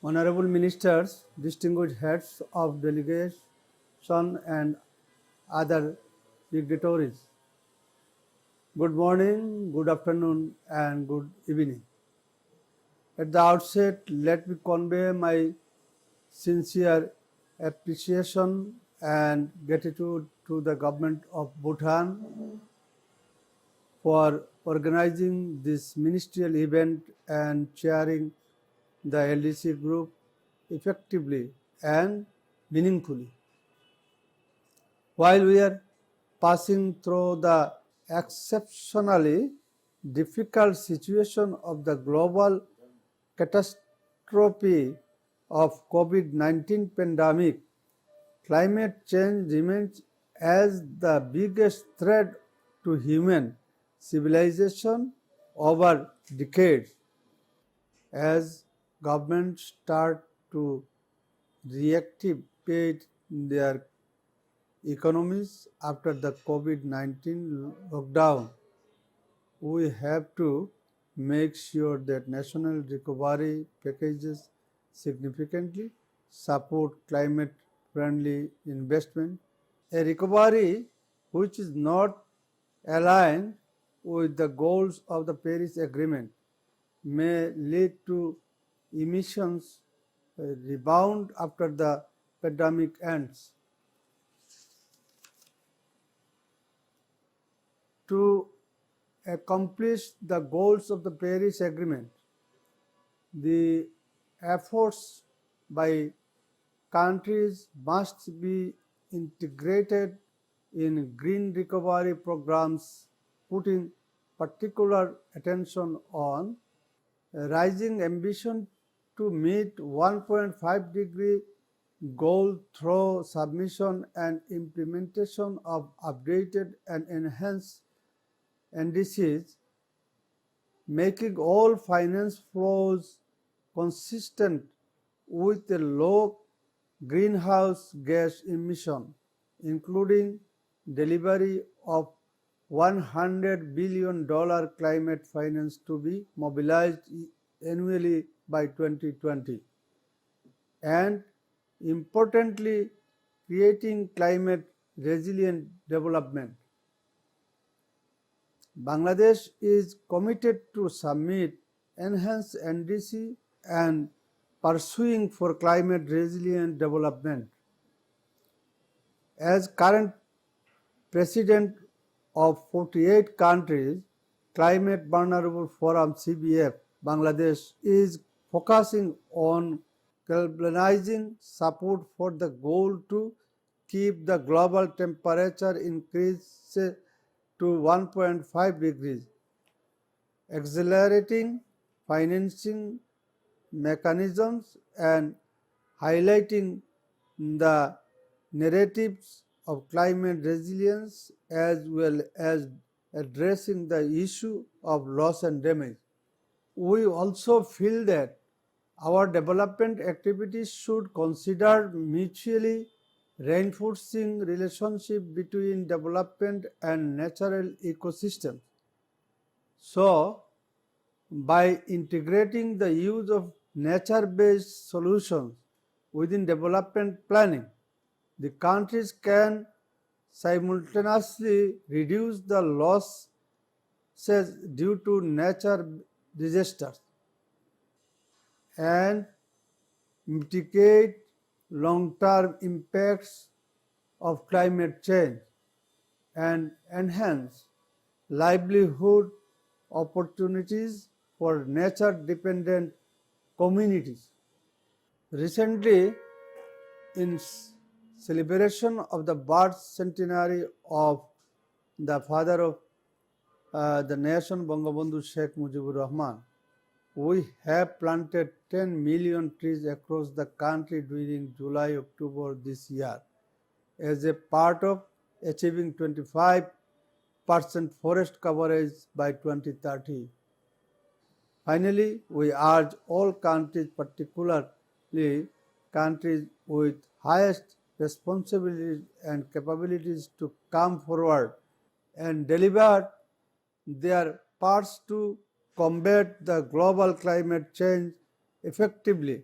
Honorable Ministers, distinguished heads of delegation and other dignitaries, good morning, good afternoon and good evening. At the outset, let me convey my sincere appreciation and gratitude to the government of Bhutan for organizing this ministerial event and chairing the LDC group effectively and meaningfully. While we are passing through the exceptionally difficult situation of the global catastrophe of COVID-19 pandemic, climate change remains as the biggest threat to human civilization over decades. As governments start to reactivate their economies after the COVID-19 lockdown, we have to make sure that national recovery packages significantly support climate friendly investment. A recovery which is not aligned with the goals of the Paris Agreement may lead to emissions rebound after the pandemic ends. To accomplish the goals of the Paris Agreement, the efforts by countries must be integrated in green recovery programs, putting particular attention on rising ambition to meet 1.5 degree goal through submission and implementation of updated and enhanced NDCs, making all finance flows consistent with a low greenhouse gas emission, including delivery of $100 billion climate finance to be mobilized annually by 2020, and importantly, creating climate resilient development. Bangladesh is committed to submit enhanced NDC and pursuing for climate resilient development. As current president of 48 countries Climate Vulnerable Forum CVF, Bangladesh is focusing on galvanizing support for the goal to keep the global temperature increase to 1.5 degrees, accelerating financing mechanisms and highlighting the narratives of climate resilience as well as addressing the issue of loss and damage. We also feel that our development activities should consider mutually reinforcing relationship between development and natural ecosystems. So, by integrating the use of nature-based solutions within development planning, the countries can simultaneously reduce the losses due to nature disasters and mitigate long-term impacts of climate change and enhance livelihood opportunities for nature-dependent communities. Recently, in celebration of the birth centenary of the father of the nation, Bangabandhu Sheikh Mujibur Rahman, we have planted 10 million trees across the country during July-October this year as a part of achieving 25% forest coverage by 2030. Finally, we urge all countries, particularly countries with highest responsibilities and capabilities, to come forward and deliver their parts to combat the global climate change effectively.